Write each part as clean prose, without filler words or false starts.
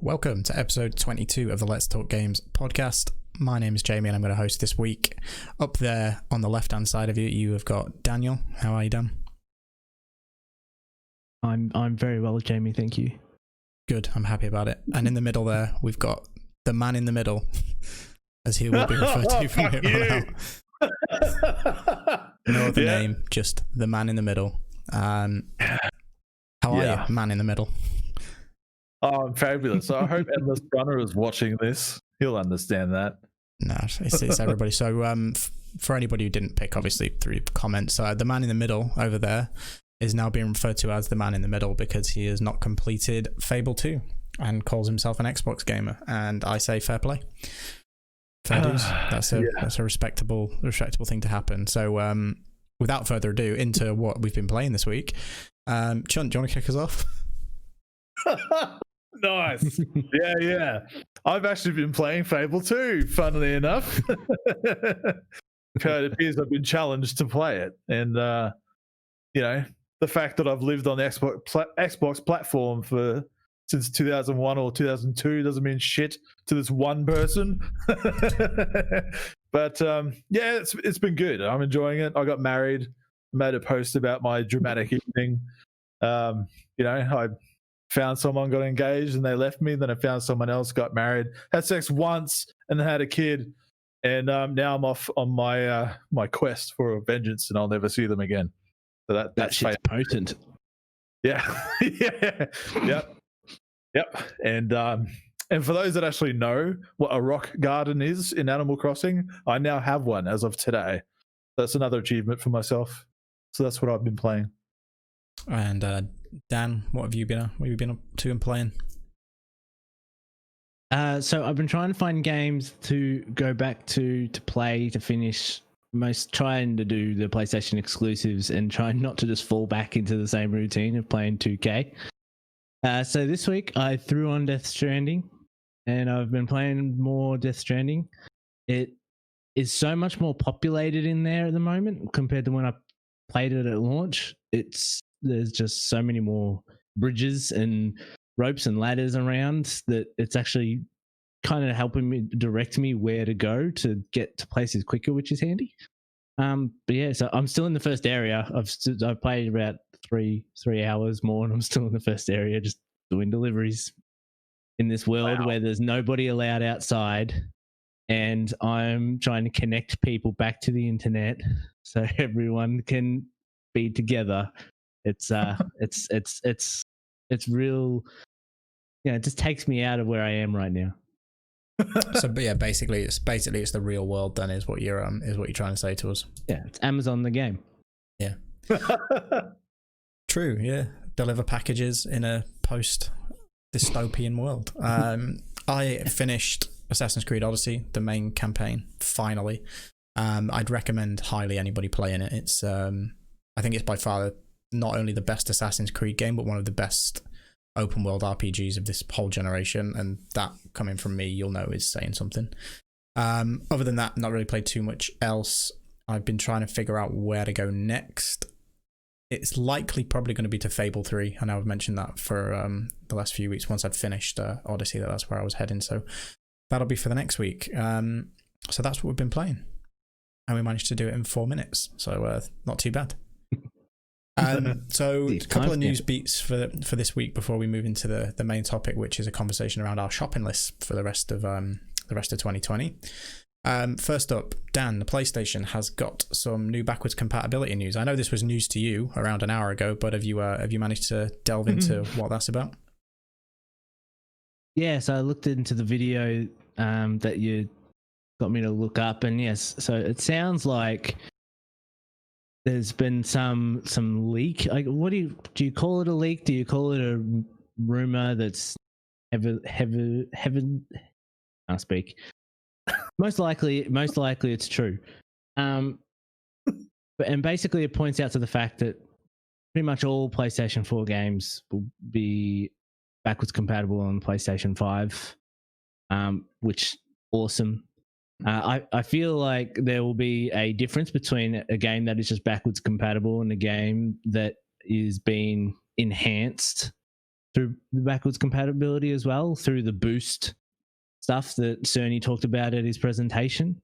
welcome to episode 22 of the Let's Talk Games podcast. My name is Jamie and I'm going to host this week. Up there on the left-hand side of you, you have got Daniel. How are you, Dan? I'm very well, Jamie, thank you. Good, I'm happy about it. And in the middle there, we've got the man in the middle, as he will be referred to from here on out. No other name, just the man in the middle. How are you, man in the middle? Oh, I'm fabulous. So I hope Endless Runner is watching this. He'll understand that. No, it's everybody. So for anybody who didn't pick, obviously, through comments, the man in the middle over there is now being referred to as the man in the middle because he has not completed Fable 2 and calls himself an Xbox gamer. And I say fair play. Fair dues. That's a respectable thing to happen. So without further ado, into what we've been playing this week. Chunt, do you want to kick us off? Nice. Yeah. I've actually been playing Fable 2, funnily enough. It appears I've been challenged to play it. And, the fact that I've lived on the Xbox platform since 2001 or 2002 doesn't mean shit to this one person. But, it's been good. I'm enjoying it. I got married, made a post about my dramatic evening. I found someone, got engaged, and they left me. Then I found someone else, got married, had sex once, and then had a kid. And now I'm off on my my quest for vengeance, and I'll never see them again. So that's shit's potent. Yeah, yep. And for those that actually know what a rock garden is in Animal Crossing, I now have one as of today. That's another achievement for myself. So that's what I've been playing. And Dan, what have you been up to and playing? So I've been trying to find games to go back to play, to finish, trying to do the PlayStation exclusives and trying not to just fall back into the same routine of playing 2K. So this week I threw on Death Stranding and I've been playing more Death Stranding. It is so much more populated in there at the moment compared to when I played it at launch. There's just so many more bridges and ropes and ladders around that it's actually kind of helping me direct me where to go to get to places quicker, which is handy. But yeah, so I'm still in the first area. I've played about three hours more, and I'm still in the first area, just doing deliveries in this world where there's nobody allowed outside, and I'm trying to connect people back to the internet so everyone can be together. It's real. Yeah, it just takes me out of where I am right now. So, but yeah, basically it's the real world. Then is what you're trying to say to us. Yeah, it's Amazon the game. Yeah. True. Yeah, deliver packages in a post dystopian world. I finished Assassin's Creed Odyssey, the main campaign. Finally, I'd recommend highly anybody playing it. It's I think it's by far not only the best Assassin's Creed game, but one of the best open world RPGs of this whole generation. And that, coming from me, you'll know is saying something. Other than that, not really played too much else. I've been trying to figure out where to go next. It's likely probably going to be to Fable 3. I know I've mentioned that for the last few weeks. Once I'd finished Odyssey, that's where I was heading. So that'll be for the next week. So that's what we've been playing. And we managed to do it in 4 minutes. So not too bad. So a couple of news beats for this week before we move into the main topic, which is a conversation around our shopping list for the rest of 2020. First up, Dan, the PlayStation has got some new backwards compatibility news. I know this was news to you around an hour ago, but have you managed to delve into what that's about? Yeah, so I looked into the video that you got me to look up, and yes, so it sounds like there's been some leak. Like, what do you call it? A leak? Do you call it a rumor that's heaven? I'll speak. Most likely it's true. And basically it points out to the fact that pretty much all PlayStation 4 games will be backwards compatible on PlayStation 5, which awesome. I feel like there will be a difference between a game that is just backwards compatible and a game that is being enhanced through the backwards compatibility as well, through the boost stuff that Cerny talked about at his presentation.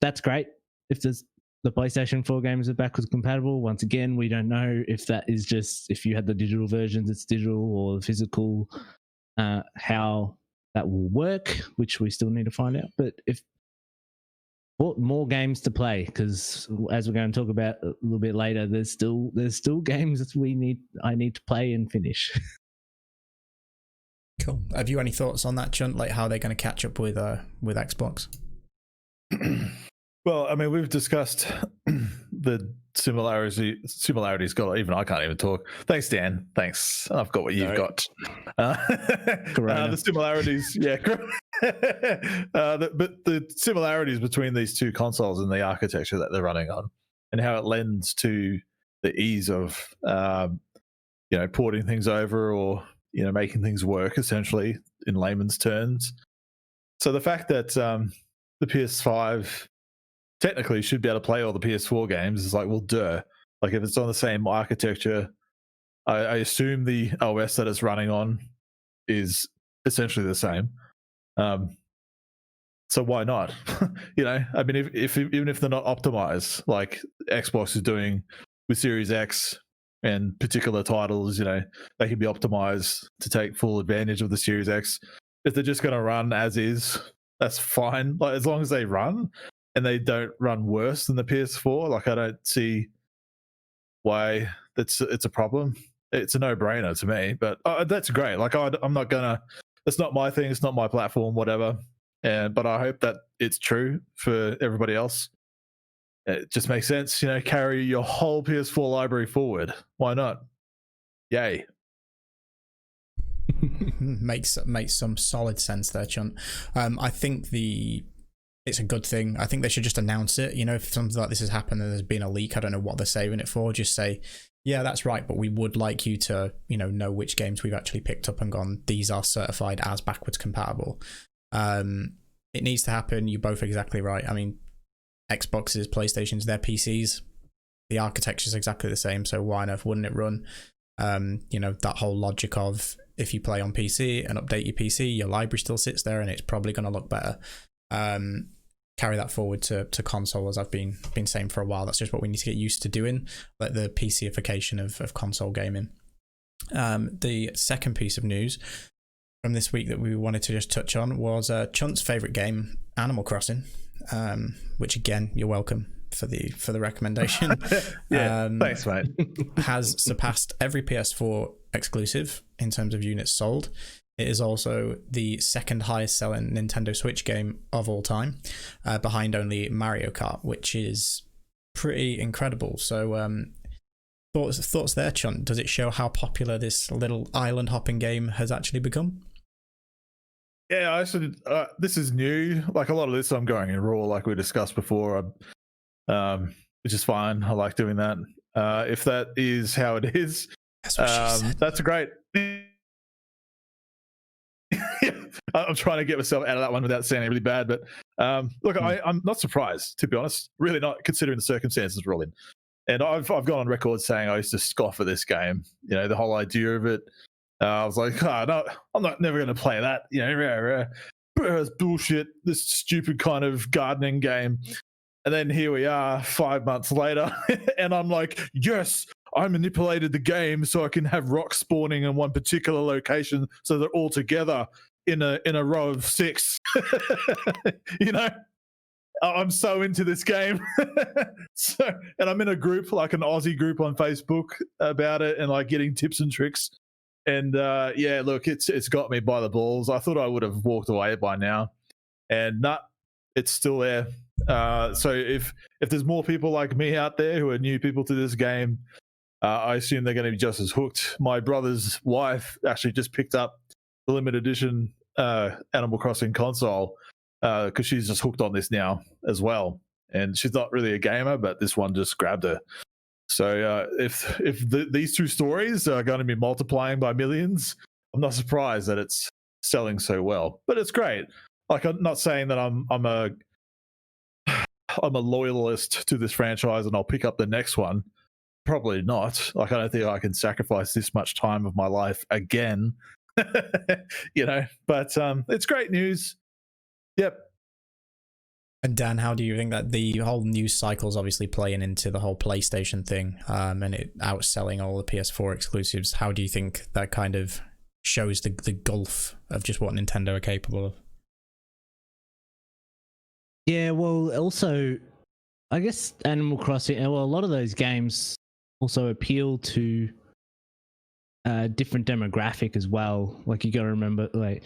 That's great. If there's the PlayStation 4 games are backwards compatible, once again, we don't know if that is just if you had the digital versions, it's digital, or the physical, how that will work, which we still need to find out. But if more games to play, because as we're going to talk about a little bit later, there's still games that I need to play and finish. Cool. Have you any thoughts on that, Chunt? Like how they're going to catch up with Xbox? Well, I mean, we've discussed the similarities. God, even I can't even talk. Thanks, Dan. Thanks. I've got what you've got. The similarities, yeah. But the similarities between these two consoles and the architecture that they're running on, and how it lends to the ease of, porting things over or making things work, essentially in layman's terms. So the fact that the PS5 technically should be able to play all the PS4 games is like, well, duh. Like if it's on the same architecture, I assume the OS that it's running on is essentially the same. So why not? I mean, if even if they're not optimized, like Xbox is doing with Series X and particular titles, they can be optimized to take full advantage of the Series X. If they're just going to run as is, that's fine. Like as long as they run and they don't run worse than the PS4, like I don't see why it's a problem. It's a no-brainer to me, but that's great. Like I'm not gonna. It's not my thing. It's not my platform. Whatever. But I hope that it's true for everybody else. It just makes sense, carry your whole PS4 library forward. Why not? Yay. makes some solid sense there, Chunt. I think it's a good thing. I think they should just announce it. If something like this has happened and there's been a leak, I don't know what they're saving it for. Just say, yeah, that's right, but we would like you to, know which games we've actually picked up and gone, these are certified as backwards compatible. It needs to happen. You're both exactly right. I mean, Xboxes, PlayStations, their PCs, the architecture is exactly the same. So why on earth wouldn't it run? That whole logic of if you play on PC and update your PC, your library still sits there and it's probably going to look better. Carry that forward to console, as I've been saying for a while. That's just what we need to get used to doing, like the PCification of console gaming. The second piece of news from this week that we wanted to just touch on was Chunt's favorite game, Animal Crossing, which again, you're welcome for the recommendation. Thanks, mate. Has surpassed every PS4 exclusive in terms of units sold. It is also the second highest selling Nintendo Switch game of all time, behind only Mario Kart, which is pretty incredible. So thoughts there, Chunt? Does it show how popular this little island hopping game has actually become? Yeah, actually, this is new. Like a lot of this, I'm going in raw, like we discussed before, which is fine. I like doing that. If that is how it is, that's what she said. That's great. I'm trying to get myself out of that one without sounding really bad, but look, I'm not surprised, to be honest. Really not, considering the circumstances we're all in. And I've gone on record saying I used to scoff at this game. The whole idea of it. I was like, no, I'm never going to play that. It's bullshit. This stupid kind of gardening game. And then here we are 5 months later, and I'm like, yes, I manipulated the game so I can have rocks spawning in one particular location, so they're all together in a row of 6. I'm so into this game. And I'm in a group, like an Aussie group on Facebook about it, and like getting tips and tricks. And look, it's got me by the balls. I thought I would have walked away by now, and it's still there. So if there's more people like me out there who are new people to this game, I assume they're going to be just as hooked. My brother's wife actually just picked up the limited edition Animal Crossing console because she's just hooked on this now as well. And she's not really a gamer, but this one just grabbed her. So if these two stories are going to be multiplying by millions, I'm not surprised that it's selling so well. But it's great. Like, I'm not saying that I'm a loyalist to this franchise and I'll pick up the next one. probably not. Like, I don't think I can sacrifice this much time of my life again. You know, but it's great news. Yep. And Dan, how do you think that the whole news cycle is obviously playing into the whole PlayStation thing, and it outselling all the PS4 exclusives? How do you think that kind of shows the gulf of just what Nintendo are capable of? Yeah, well, also, I guess Animal Crossing, well, a lot of those games also appeal to a different demographic as well. Like, you got to remember, like,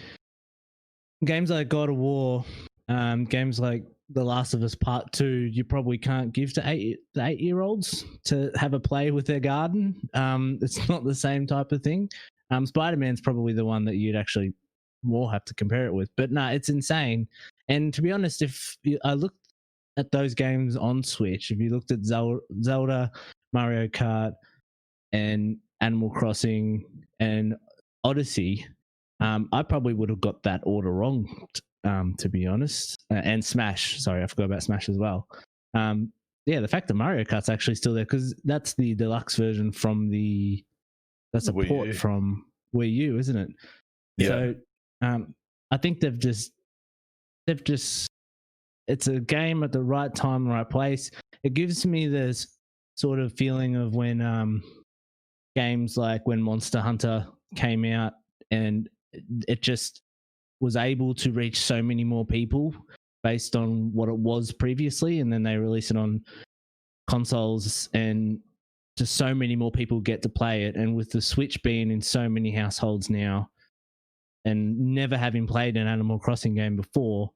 games like God of War, games like The Last of Us Part 2, you probably can't give to the 8-year-olds to have a play with their garden. It's not the same type of thing. Spider-Man's probably the one that you'd actually more have to compare it with. But no, it's insane. And to be honest, I looked at those games on Switch, if you looked at Zelda, Mario Kart, and Animal Crossing and Odyssey, I probably would have got that order wrong, to be honest. And Smash, sorry, I forgot about Smash as well. Yeah, the fact that Mario Kart's actually still there, because that's the deluxe version from that's a Wii port U. from Wii U, isn't it? Yeah. So I think they've just it's a game at the right time, right place. It gives me this sort of feeling of when games like when Monster Hunter came out, and it just was able to reach so many more people based on what it was previously, and then they release it on consoles and just so many more people get to play it. And with the Switch being in so many households now and never having played an Animal Crossing game before,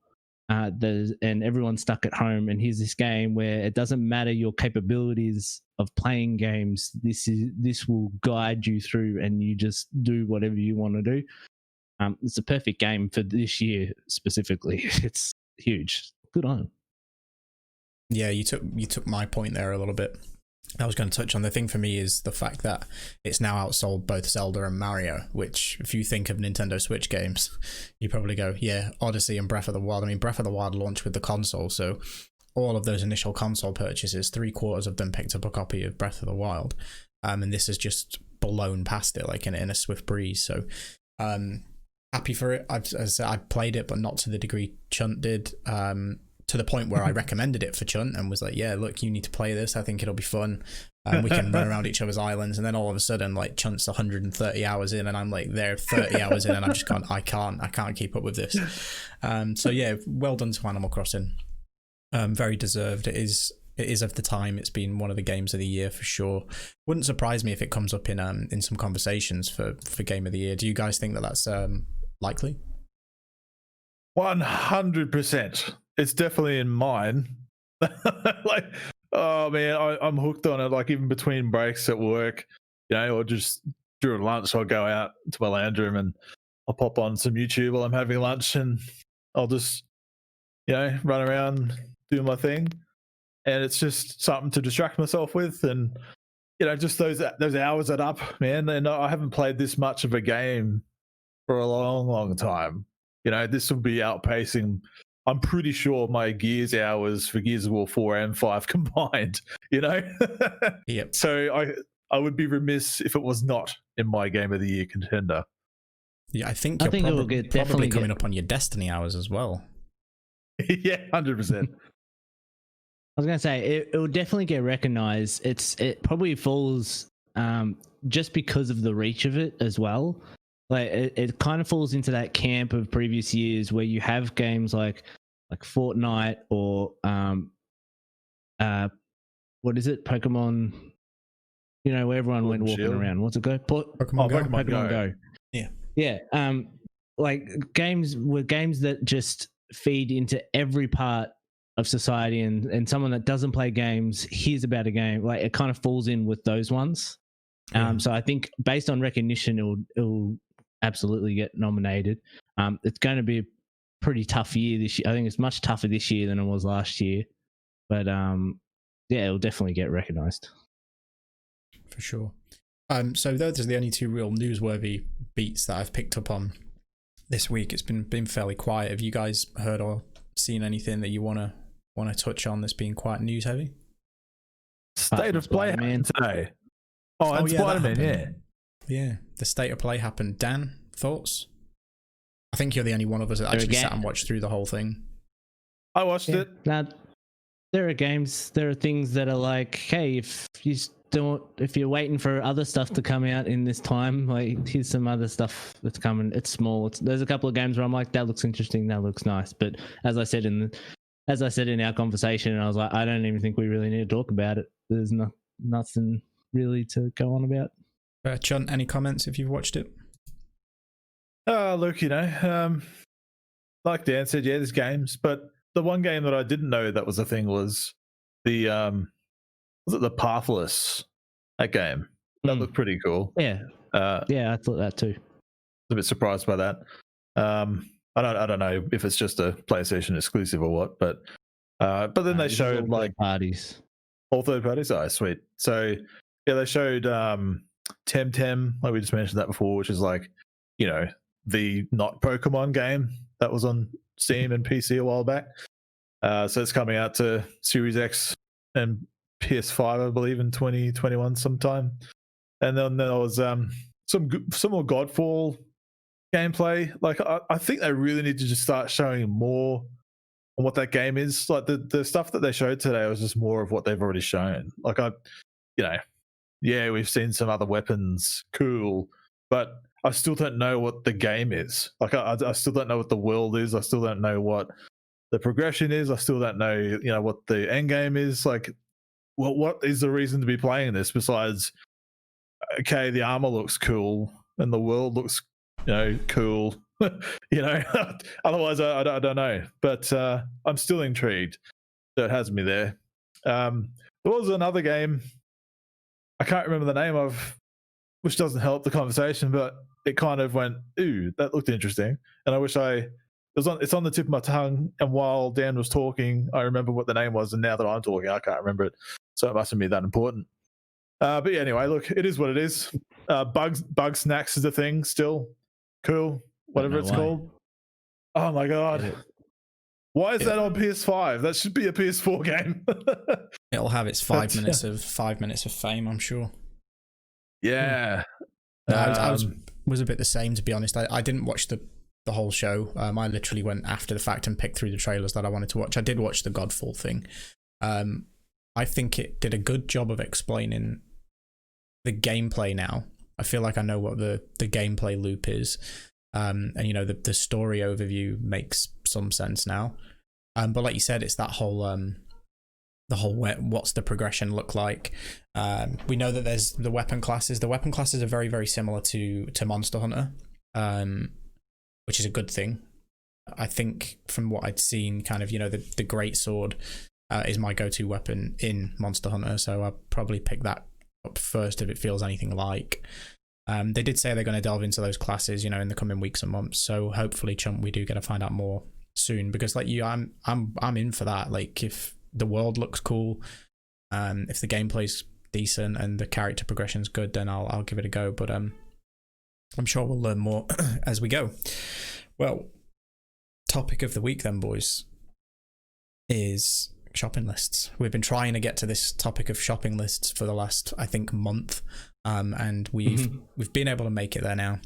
and everyone's stuck at home, and here's this game where it doesn't matter your capabilities of playing games, this will guide you through and you just do whatever you want to do. It's a perfect game for this year specifically. It's huge. Good on. Yeah, you took my point there a little bit. I was going to touch on the thing for me is the fact that it's now outsold both Zelda and Mario, which if you think of Nintendo Switch games, you probably go, yeah, Odyssey and Breath of the Wild. I mean, Breath of the Wild launched with the console, so all of those initial console purchases, 3/4 of them picked up a copy of Breath of the Wild, and this has just blown past it like in a swift breeze. So happy for it. I played it, but not to the degree Chunt did. To the point where I recommended it for Chunt and was like, yeah, look, you need to play this. I think it'll be fun. We can run around each other's islands. And then all of a sudden, like, Chunt's 130 hours in and I'm like, there 30 hours in and I've just gone, I can't keep up with this. So yeah, well done to Animal Crossing. Very deserved. It is of the time. It's been one of the games of the year for sure. Wouldn't surprise me if it comes up in some conversations for game of the year. Do you guys think that that's likely? 100%. It's definitely in mine. Like, oh man, I'm hooked on it. Like, even between breaks at work, you know, or just during lunch, I'll go out to my lounge room and I'll pop on some YouTube while I'm having lunch, and I'll just, you know, run around doing my thing. And it's just something to distract myself with, and you know, just those hours add up, man. And I haven't played this much of a game for a long time. You know, this will be outpacing, I'm pretty sure, my Gears hours for Gears of War 4 and 5 combined, you know? Yep. So I would be remiss if it was not in my Game of the Year contender. Yeah, I think it will probably coming up on your Destiny hours as well. Yeah, 100%. I was going to say, it will definitely get recognized. It probably falls just because of the reach of it as well. Like it kind of falls into that camp of previous years where you have games like Fortnite or what is it, Pokemon? You know, where everyone went walking around. What's it called? Pokemon Go. Yeah. Like games that just feed into every part of society, and someone that doesn't play games hears about a game. Like it kind of falls in with those ones. So I think based on recognition, it'll absolutely get nominated. It's going to be a pretty tough year this year. I think it's much tougher this year than it was last year, but yeah, it'll definitely get recognized for sure. So those are the only two real newsworthy beats that I've picked up on this week. It's been fairly quiet. Have you guys heard or seen anything that you want to touch on that's been quite news heavy? State of Play Spider-Man. happened today. Oh, and yeah, that Spider-Man, yeah. happened. Yeah, the state of play happened. Dan, thoughts? I think you're the only one of us that actually sat and watched through the whole thing. I watched it. Now, there are games, there are things that are like, hey, if you're waiting for other stuff to come out in this time, like here's some other stuff that's coming. It's small. There's a couple of games where I'm like, that looks interesting, that looks nice. But as I said in our conversation, I was like, I don't even think we really need to talk about it. There's nothing really to go on about. Chunt, any comments if you've watched it? Look, like Dan said, yeah, there's games, but the one game that I didn't know that was a thing was the Pathless, that game. That looked pretty cool. Yeah. Yeah, I thought that too. A bit surprised by that. I don't know if it's just a PlayStation exclusive or what, but then they showed like parties. All third parties. Oh, sweet. So yeah, they showed Temtem, like we just mentioned that before, which is like, the not Pokemon game that was on Steam and PC a while back. So it's coming out to Series X and PS5, I believe, in 2021 sometime. And then there was some more Godfall gameplay. Like I think they really need to just start showing more on what that game is. Like the stuff that they showed today was just more of what they've already shown. Like yeah, we've seen some other weapons, cool, but I still don't know what the game is. Like I still don't know what the world is. I still don't know what the progression is. I still don't know, what the end game is. Like, what is the reason to be playing this besides, okay, the armor looks cool and the world looks, cool. Otherwise I don't know. But I'm still intrigued. So it has me there. There was another game I can't remember the name of, which doesn't help the conversation, but it kind of went, ooh, that looked interesting. And I wish it's on the tip of my tongue. And while Dan was talking, I remember what the name was. And now that I'm talking, I can't remember it. So it mustn't be that important. But yeah, anyway, look, it is what it is. Bug Snacks is a thing still. Cool. Whatever it's called. Oh my God. Why is that on PS5? That should be a PS4 game. It'll have its 5 minutes of fame, I'm sure. Yeah. No, I was a bit the same, to be honest. I didn't watch the whole show. I literally went after the fact and picked through the trailers that I wanted to watch. I did watch the Godfall thing. I think it did a good job of explaining the gameplay now. I feel like I know what the gameplay loop is. And the story overview makes some sense now. But like you said, it's that whole what's the progression look like. We know that there's the weapon classes. The weapon classes are very, very similar to Monster Hunter, which is a good thing. I think from what I'd seen, kind of, the great sword is my go-to weapon in Monster Hunter, so I'll probably pick that up first if it feels anything like. They did say they're going to delve into those classes, in the coming weeks and months. So hopefully, Chump, we do get to find out more soon, because like you, I'm in for that. Like if the world looks cool, if the gameplay's decent and the character progression's good, then I'll give it a go. But I'm sure we'll learn more as we go. Well, topic of the week then, boys, is shopping lists. We've been trying to get to this topic of shopping lists for the last, I think, month, and we've been able to make it there now.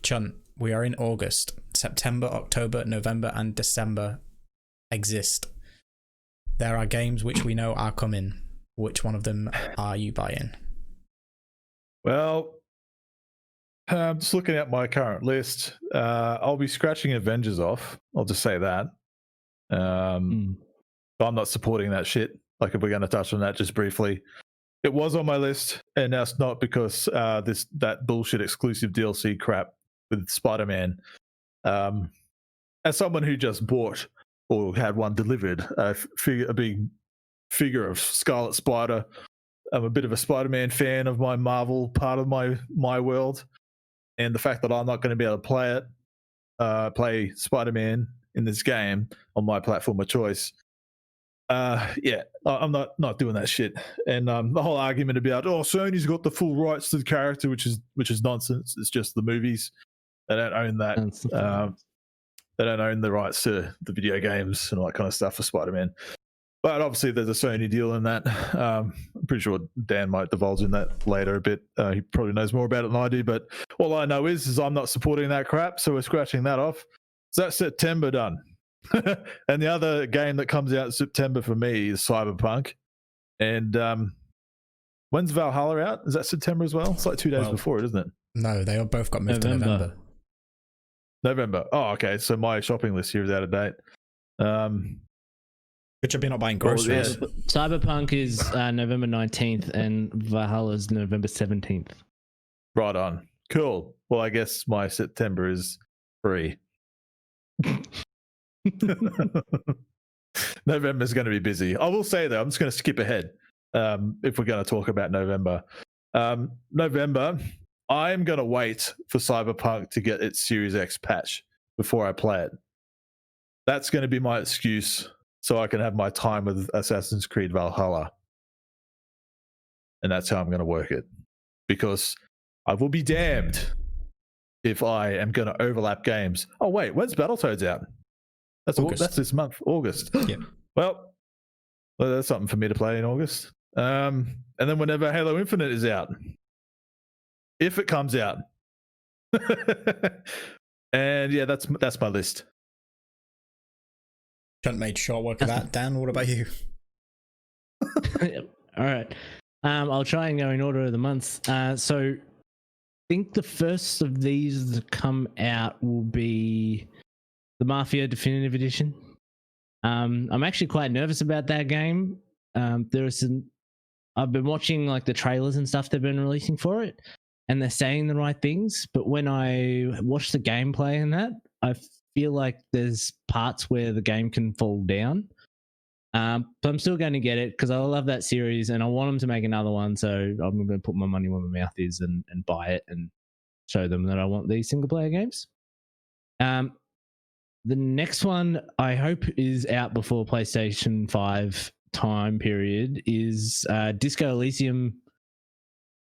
Chunt, we are in August. September, October, November, and December exist. There are games which we know are coming. Which one of them are you buying? Well, I'm just looking at my current list. I'll be scratching Avengers off. I'll just say that. But I'm not supporting that shit. Like, if we're going to touch on that just briefly, it was on my list, and now it's not because that bullshit exclusive DLC crap with Spider-Man. As someone who just bought or had one delivered, a big figure of Scarlet Spider, I'm a bit of a Spider-Man fan of my Marvel part of my world, and the fact that I'm not going to be able to play Spider-Man in this game on my platform of choice. I'm not doing that shit. And the whole argument about Sony's got the full rights to the character, which is nonsense. It's just the movies. They don't own that. They don't own the rights to the video games and all that kind of stuff for Spider-Man. But obviously, there's a Sony deal in that. I'm pretty sure Dan might divulge in that later a bit. He probably knows more about it than I do. But all I know is I'm not supporting that crap, so we're scratching that off. So that's September done. And the other game that comes out in September for me is Cyberpunk. And when's Valhalla out? Is that September as well? It's like 2 days before it, isn't it? No, they both got moved to November. November. Oh, okay. So my shopping list here is out of date. Good job you're not buying groceries. Yeah. Cyberpunk is November 19th and Valhalla is November 17th. Right on. Cool. Well, I guess my September is free. November's going to be busy. I will say, though, I'm just going to skip ahead if we're going to talk about November. November, I'm going to wait for Cyberpunk to get its Series X patch before I play it. That's going to be my excuse so I can have my time with Assassin's Creed Valhalla. And that's how I'm going to work it. Because I will be damned if I am going to overlap games. Oh, wait, when's Battletoads out? That's this month, August. Yep. Well, that's something for me to play in August. And then whenever Halo Infinite is out, if it comes out. And yeah, that's my list. Haven't made short work of that. Dan, what about you? All right. I'll try and go in order of the months. So I think the first of these to come out will be the Mafia Definitive Edition. I'm actually quite nervous about that game. I've been watching like the trailers and stuff they've been releasing for it, and they're saying the right things. But when I watch the gameplay in that, I feel like there's parts where the game can fall down. But I'm still going to get it because I love that series and I want them to make another one. So I'm going to put my money where my mouth is and buy it and show them that I want these single player games. The next one I hope is out before PlayStation 5 time period is Disco Elysium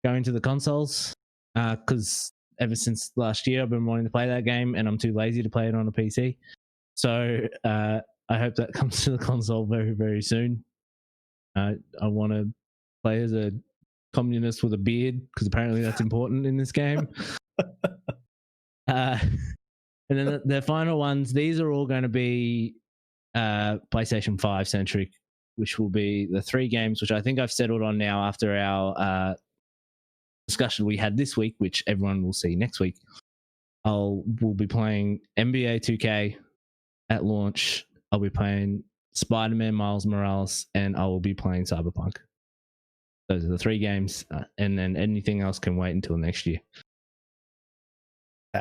going to the consoles because ever since last year I've been wanting to play that game and I'm too lazy to play it on a PC. So I hope that comes to the console very, very soon. I want to play as a communist with a beard because apparently that's important in this game. And then the final ones, these are all going to be PlayStation 5 centric, which will be the 3 games, which I think I've settled on now after our discussion we had this week, which everyone will see next week. We'll be playing NBA 2K at launch. I'll be playing Spider-Man Miles Morales, and I will be playing Cyberpunk. Those are the 3 games, and then anything else can wait until next year.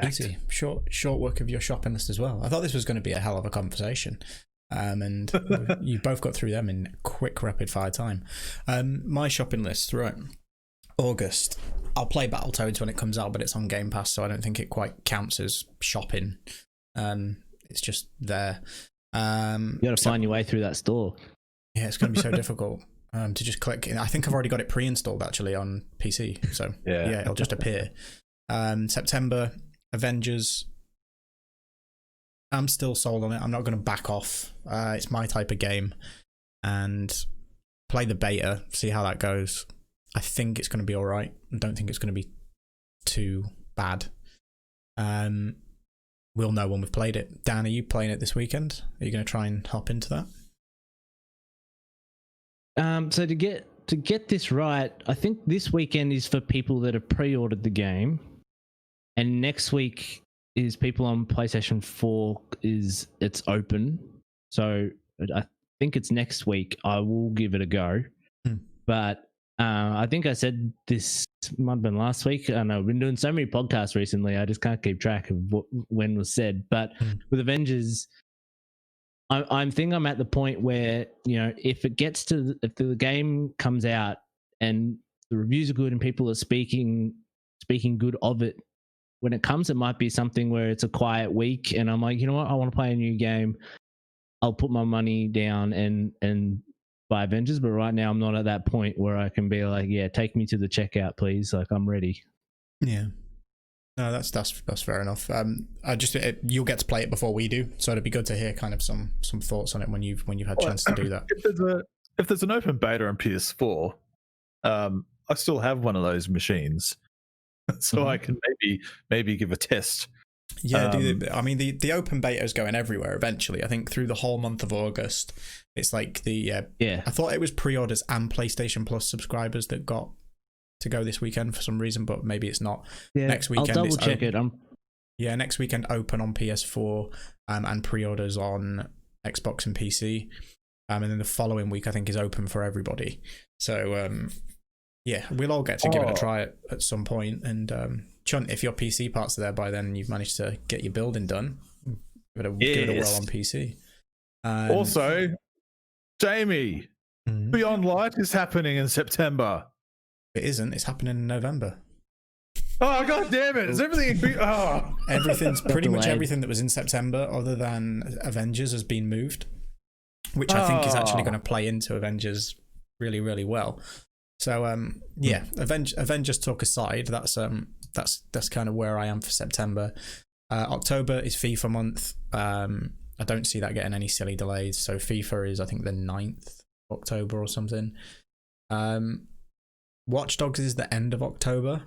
Easy. Short work of your shopping list as well. I thought this was going to be a hell of a conversation. And you both got through them in quick, rapid fire time. My shopping list, right? August. I'll play Battletoads when it comes out, but it's on Game Pass, so I don't think it quite counts as shopping. It's just there. You got to find your way through that store. Yeah, it's going to be so difficult to just click. I think I've already got it pre-installed actually on PC, so yeah it'll just appear. September, Avengers. I'm still sold on it. I'm not going to back off. It's my type of game, and play the beta, see how that goes. I think it's going to be all right. I don't think it's going to be too bad. We'll know when we've played it. Dan, are you playing it this weekend? Are you going to try and hop into that? So to get this right, I think this weekend is for people that have pre-ordered the game, and next week is people on PlayStation 4 it's open. So I think it's next week. I will give it a go. But I think I said this might have been last week. I know I've been doing so many podcasts recently. I just can't keep track of when was said. But with Avengers, I think I'm at the point where, you know, if the game comes out and the reviews are good and people are speaking good of it, when it comes, it might be something where it's a quiet week and I'm like, you know what, I want to play a new game. I'll put my money down and buy Avengers. But right now I'm not at that point where I can be like, yeah, take me to the checkout, please. Like, I'm ready. Yeah. No, that's fair enough. You'll get to play it before we do, so it'd be good to hear kind of some thoughts on it when you've had a chance to do that. if there's an open beta on PS4, I still have one of those machines, so I can maybe give a test. Yeah, I mean the open beta is going everywhere eventually. I think through the whole month of August, it's like I thought it was pre-orders and PlayStation Plus subscribers that got to go this weekend for some reason, but maybe it's not. Yeah, Next weekend, I'll double check it. Yeah, next weekend open on PS4 and pre-orders on Xbox and PC, and then the following week I think is open for everybody. So yeah, we'll all get to give it a try at some point. And Chunt, if your PC parts are there by then and you've managed to get your building done, give it a whirl on PC. Also, Jamie, Beyond Light is happening in September. It isn't. It's happening in November. Oh, god damn it. Is everything... Everything's pretty much everything that was in September other than Avengers has been moved, which I think is actually going to play into Avengers really, really well. So yeah, Avengers talk aside, that's kind of where I am for September. October is FIFA month. I don't see that getting any silly delays. So FIFA is I think the 9th of October or something. Watch Dogs is the end of October.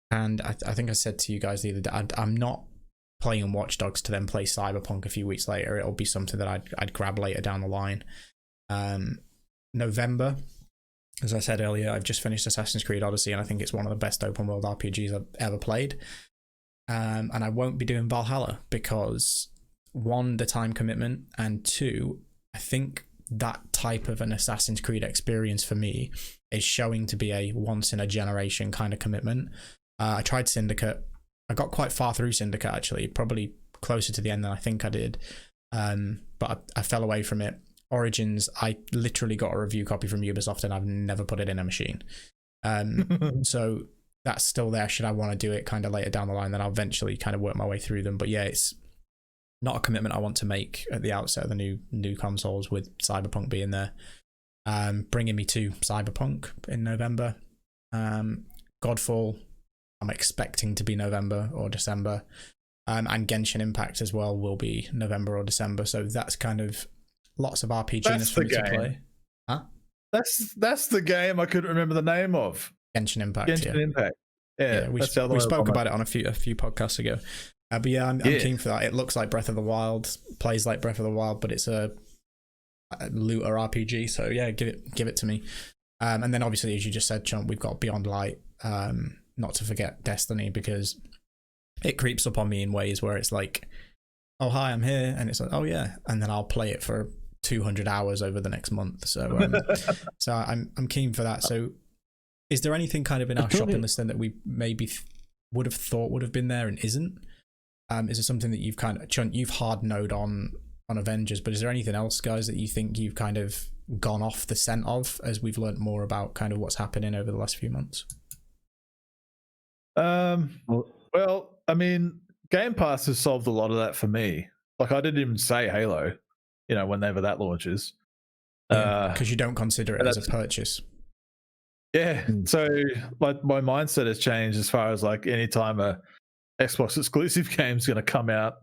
And I think I said to you guys the other day, I'm not playing Watch Dogs to then play Cyberpunk a few weeks later. It'll be something that I'd grab later down the line. November, as I said earlier, I've just finished Assassin's Creed Odyssey, and I think it's one of the best open world RPGs I've ever played. And I won't be doing Valhalla because, one, the time commitment, and two, I think that type of an Assassin's Creed experience for me is showing to be a once in a generation kind of commitment. I tried Syndicate. I got quite far through Syndicate, actually, probably closer to the end than I think I did. But I fell away from it. Origins, I literally got a review copy from Ubisoft and I've never put it in a machine. So that's still there. Should I want to do it kind of later down the line, then I'll eventually kind of work my way through them. But yeah, it's not a commitment I want to make at the outset of the new consoles, with Cyberpunk being there. Bringing me to Cyberpunk in November. Godfall, I'm expecting to be November or December. And Genshin Impact as well will be November or December. So that's kind of lots of RPGs for me to play. Huh? That's the game I couldn't remember the name of. Genshin Impact. Impact. Yeah, we spoke about it on a few podcasts ago. But yeah, I'm keen for that. It looks like Breath of the Wild, plays like Breath of the Wild, but it's a looter RPG. So yeah, give it to me. And then obviously, as you just said, Chump, we've got Beyond Light. Not to forget Destiny, because it creeps up on me in ways where it's like, oh hi, I'm here, and it's like, oh yeah, and then I'll play it for 200 hours over the next month. So so I'm keen for that. So is there anything kind of in our shopping list then that we maybe would have thought would have been there and isn't? Is there something that you've kind of, Chunt, you've hard node on Avengers, but is there anything else, guys, that you think you've kind of gone off the scent of as we've learned more about kind of what's happening over the last few months? Well, I mean, Game Pass has solved a lot of that for me. Like, I didn't even say Halo, whenever that launches. Because you don't consider it as a purchase. Yeah. So my mindset has changed as far as like anytime a Xbox exclusive game is going to come out,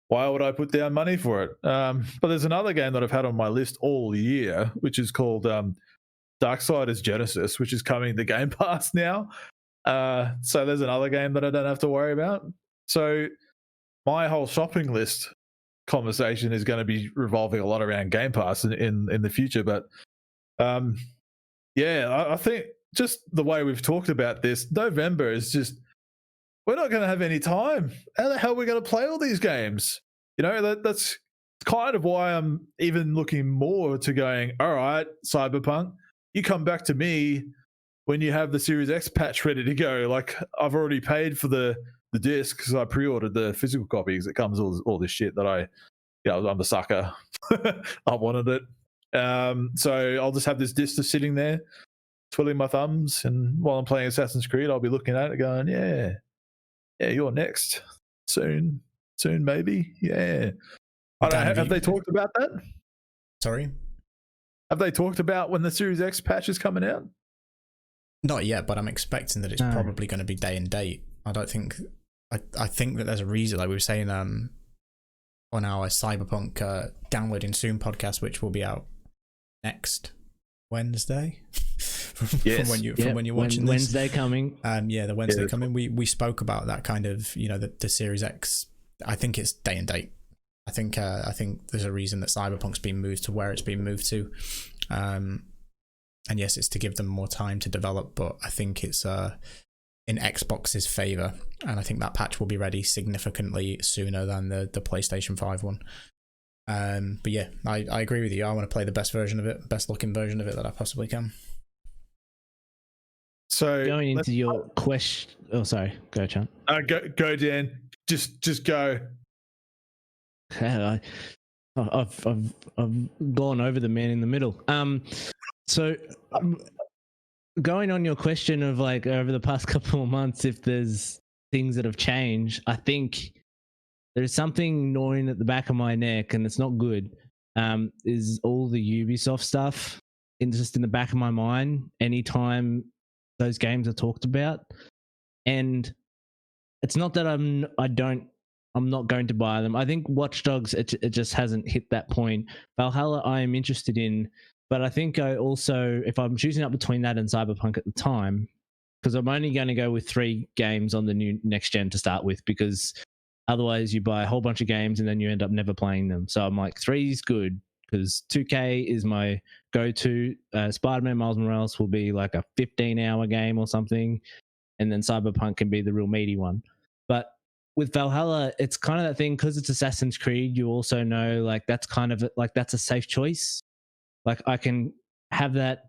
why would I put down money for it? But there's another game that I've had on my list all year, which is called Darksiders Genesis, which is coming to Game Pass now. So there's another game that I don't have to worry about. So my whole shopping list conversation is going to be revolving a lot around Game Pass in the future. But yeah, I think just the way we've talked about this, November is just, we're not going to have any time. How the hell are we going to play all these games? That's kind of why I'm even looking more to going, all right, Cyberpunk, you come back to me when you have the Series X patch ready to go. Like, I've already paid for the disc because I pre-ordered the physical copy because it comes all this shit that I'm a sucker. I wanted it. So I'll just have this disc just sitting there, twiddling my thumbs, and while I'm playing Assassin's Creed, I'll be looking at it going, yeah, you're next. Soon maybe. Yeah. I don't know, have they talked about that? Sorry? Have they talked about when the Series X patch is coming out? Not yet, but I'm expecting that it's probably going to be day and date. I think that there's a reason, like we were saying on our Cyberpunk Downloading Soon podcast, which will be out next Wednesday. Yes. from when you're watching Wednesday coming. The Wednesday coming. We spoke about that kind of, the Series X. I think it's day and date. I think there's a reason that Cyberpunk's been moved to where it's been moved to. And yes, it's to give them more time to develop, but I think it's in Xbox's favor, and I think that patch will be ready significantly sooner than the PlayStation 5 one. But yeah, I agree with you. I want to play the best version of it, best looking version of it that I possibly can. So going into your question. Oh, sorry. Go, Chan. Go, Dan. Just go. I've gone over the man in the middle. So going on your question of like over the past couple of months, if there's things that have changed, I think there's something gnawing at the back of my neck, and it's not good. Is all the Ubisoft stuff just in the back of my mind anytime those games are talked about? And it's not that I'm not going to buy them. I think Watch Dogs, it just hasn't hit that point. Valhalla I am interested in, but I think I also, if I'm choosing up between that and Cyberpunk at the time, because I'm only going to go with 3 games on the new next gen to start with, because otherwise you buy a whole bunch of games and then you end up never playing them. So I'm like, 3 is good, because 2K is my go-to. Spider-Man Miles Morales will be like a 15-hour game or something, and then Cyberpunk can be the real meaty one. But with Valhalla, it's kind of that thing, because it's Assassin's Creed, you also know like that's kind of like that's a safe choice. Like I can have that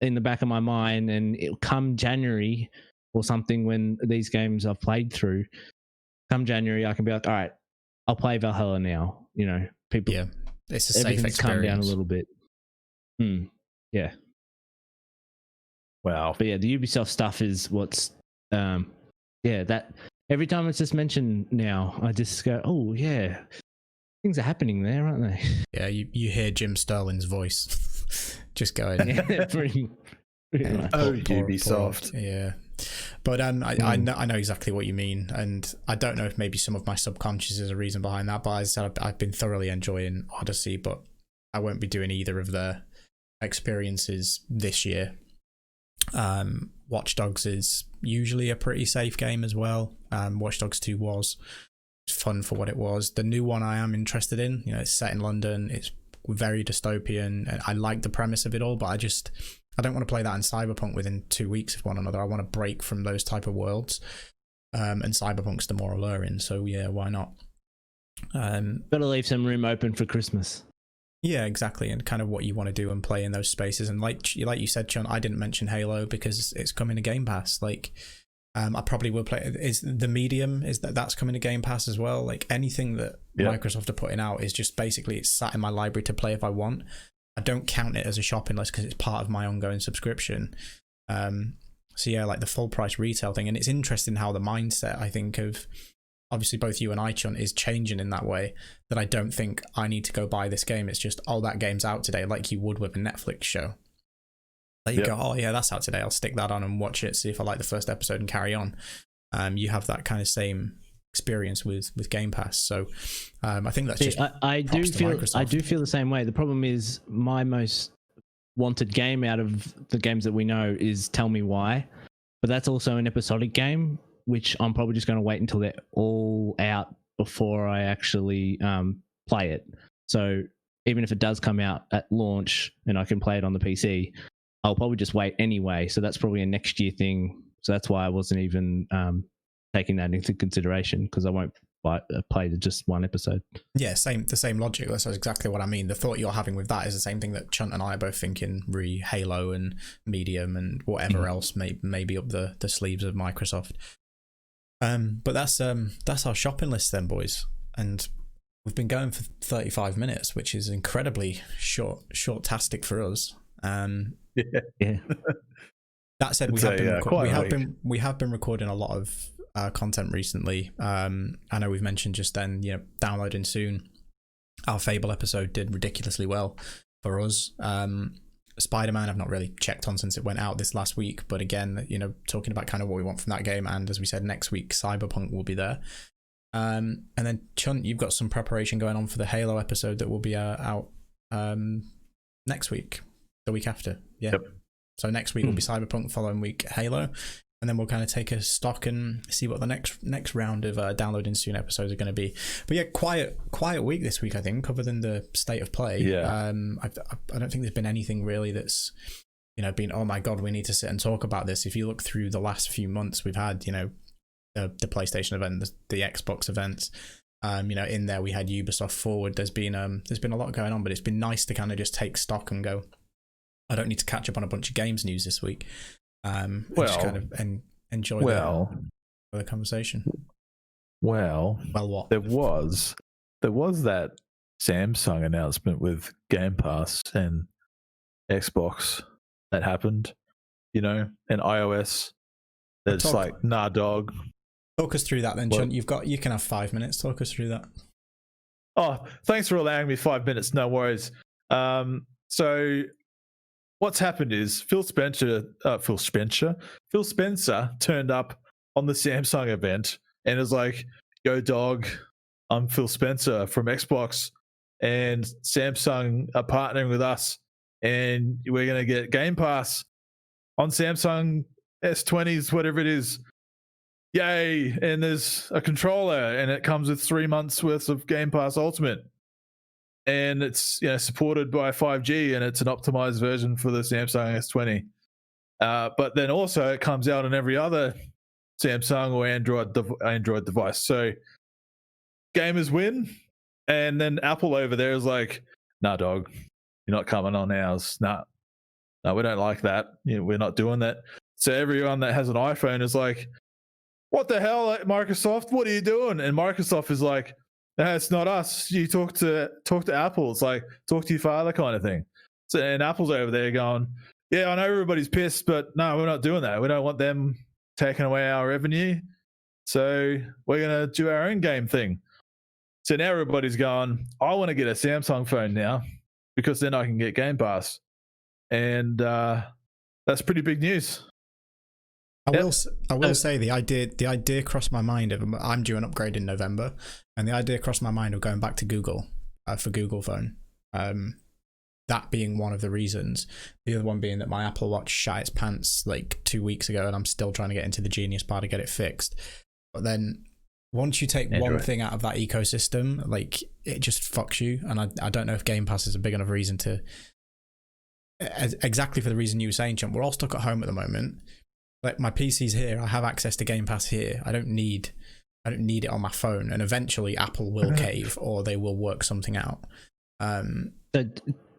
in the back of my mind, and it'll come January or something when these games I've played through, come January, I can be like, all right, I'll play Valhalla now. People, yeah, it's a safe experience. Come down a little bit. Yeah. Wow. But yeah, the Ubisoft stuff is what's, that every time it's just mentioned now, I just go, oh yeah, things are happening there, aren't they? Yeah, you hear Jim Sterling's voice just going. Yeah, pretty much. Ubisoft. Yeah. But I know exactly what you mean, and I don't know if maybe some of my subconscious is a reason behind that, but as I said, I've been thoroughly enjoying Odyssey, but I won't be doing either of their experiences this year. Watch Dogs is usually a pretty safe game as well. Watch Dogs 2 was fun for what it was. The new one I am interested in. It's set in London, it's very dystopian, and I like the premise of it all, but I don't want to play that in Cyberpunk within 2 weeks of one another. I want to break from those type of worlds, and Cyberpunk's the more alluring, so yeah, why not? Gotta leave some room open for Christmas. Yeah, exactly, and kind of what you want to do and play in those spaces. And like you said, Sean, I didn't mention Halo because it's coming to Game Pass. Like, I probably will play. Is the Medium, that's coming to Game Pass as well? Like anything that Microsoft are putting out is just basically it's sat in my library to play if I want. I don't count it as a shopping list because it's part of my ongoing subscription. So yeah, like the full price retail thing, and it's interesting how the mindset, I think, of obviously both you and I, Chun, is changing in that way, that I don't think I need to go buy this game. It's just, oh, that game's out today, like you would with a Netflix show. Like you go, oh yeah, that's out today, I'll stick that on and watch it, see if I like the first episode and carry on. You have that kind of same experience with Game Pass. So I think that's just I do feel the same way. The problem is my most wanted game out of the games that we know is Tell Me Why, but that's also an episodic game, which I'm probably just going to wait until they're all out before I actually play it. So even if it does come out at launch and I can play it on the PC, I'll probably just wait anyway. So that's probably a next year thing. So that's why I wasn't even taking that into consideration, because I won't play just one episode. Yeah, the same logic. That's exactly what I mean. The thought you're having with that is the same thing that Chunt and I are both thinking re Halo and Medium and whatever else may be up the sleeves of Microsoft. But that's our shopping list then, boys, and we've been going for 35 minutes, which is incredibly short-tastic for us. Yeah. That said, we have been recording a lot of content recently. I know we've mentioned just then, downloading soon. Our Fable episode did ridiculously well for us. Spider-Man I've not really checked on since it went out this last week, but again, talking about kind of what we want from that game, and as we said, next week Cyberpunk will be there. And then Chunt, you've got some preparation going on for the Halo episode that will be out next week, the week after. Yeah. Yep. So next week will be Cyberpunk, following week Halo, and then we'll kind of take a stock and see what the next round of downloading soon episodes are going to be. But yeah, quiet week this week, I think, other than the state of play. Yeah. I don't think there's been anything really that's, you know, been, oh my god, we need to sit and talk about this. If you look through the last few months, we've had, you know, the PlayStation event, the Xbox events. You know, in there we had Ubisoft Forward. There's been a lot going on, but it's been nice to kind of just take stock and go, I don't need to catch up on a bunch of games news this week. Just kind of enjoy the conversation. Well, what? There was that Samsung announcement with Game Pass and Xbox that happened, you know, and iOS. That's like, nah, dog. Talk us through that then, Chunt. You can have 5 minutes. Talk us through that. Oh, thanks for allowing me 5 minutes. No worries. So what's happened is Phil Spencer turned up on the Samsung event and is like, yo, dog, I'm Phil Spencer from Xbox, and Samsung are partnering with us, and we're going to get Game Pass on Samsung S20s, whatever it is. Yay. And there's a controller, and it comes with 3 months worth of Game Pass Ultimate. And it's, you know, supported by 5G, and it's an optimized version for the Samsung S20. But then also it comes out on every other Samsung or Android device. So gamers win, and then Apple over there is like, nah, dog, you're not coming on ours. Nah, we don't like that. You know, we're not doing that. So everyone that has an iPhone is like, what the hell, Microsoft? What are you doing? And Microsoft is like, no, it's not us. You talk to Apple. It's like, talk to your father kind of thing. So, and Apple's over there going, yeah, I know everybody's pissed, but no, we're not doing that. We don't want them taking away our revenue. So we're going to do our own game thing. So now everybody's going, I want to get a Samsung phone now because then I can get Game Pass. And that's pretty big news. I will say the idea crossed my mind of, I'm due an upgrade in November, and the idea crossed my mind of going back to Google for Google Phone. That being one of the reasons. The other one being that my Apple Watch shat its pants like 2 weeks ago, and I'm still trying to get into the Genius Bar to get it fixed. But then once you take one thing out of that ecosystem, like, it just fucks you. And I don't know if Game Pass is a big enough reason to, exactly for the reason you were saying, Chump. We're all stuck at home at the moment. Like, my PC's here, I have access to Game Pass here. I don't need it on my phone, and eventually Apple will cave, or they will work something out.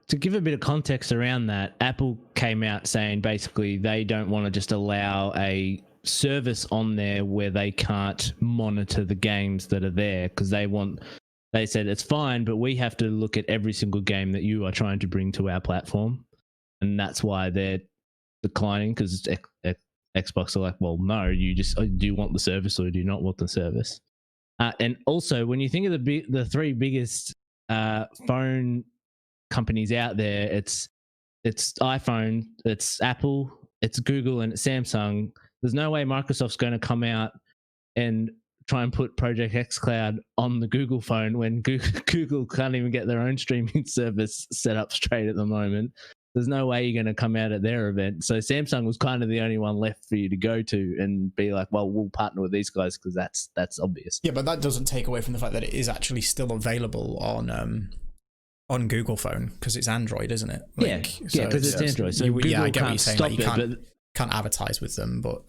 To give a bit of context around that, Apple came out saying basically they don't want to just allow a service on there where they can't monitor the games that are there, because they said it's fine, but we have to look at every single game that you are trying to bring to our platform, and that's why they're declining, because Xbox are like, well, no, do you want the service or do you not want the service? And also, when you think of the three biggest phone companies out there, it's iPhone, it's Apple, it's Google, and it's Samsung. There's no way Microsoft's going to come out and try and put Project xCloud on the Google phone when Google can't even get their own streaming service set up straight at the moment. There's no way you're going to come out at their event. So Samsung was kind of the only one left for you to go to and be like, well, we'll partner with these guys because that's obvious. Yeah, but that doesn't take away from the fact that it is actually still available on Google phone, because it's Android, isn't it? Like, yeah, because it's Android. So Google I get what you're saying. Like, you can't advertise with them, but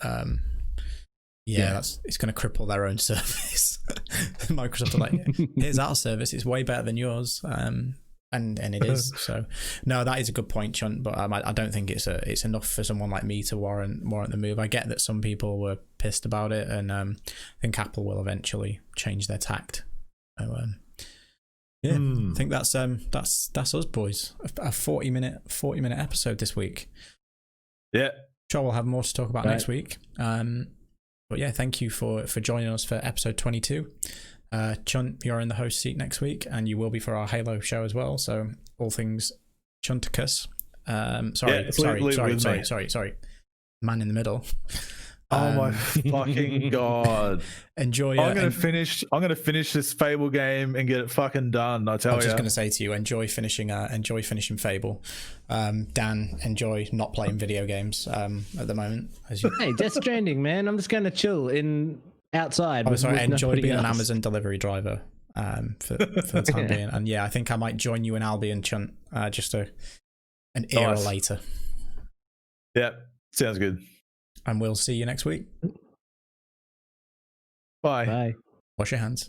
it's going to cripple their own service. Microsoft are like, here's our service. It's way better than yours. And it is. So no, that is a good point, Chunt, but I don't think it's enough for someone like me to warrant the move. I get that some people were pissed about it, and I think Apple will eventually change their tact. So, I think that's us, boys. A 40-minute episode this week. Yeah, sure, we'll have more to talk about next week. But yeah, thank you for joining us for episode 22. Chunt, you're in the host seat next week, and you will be for our Halo show as well. So all things Chunticus. Sorry. Man in the middle. Oh my fucking god! Enjoy. I'm gonna finish this Fable game and get it fucking done. I tell you. I was just gonna say to you, enjoy finishing Fable. Dan, enjoy not playing video games at the moment. Hey, Death Stranding, man. I'm just gonna chill outside. Oh, sorry. Enjoy being else. an Amazon delivery driver. For the time being, and yeah, I think I might join you in Albion, Chunt, just an era later. Yeah, sounds good. And we'll see you next week. Bye. Bye. Wash your hands.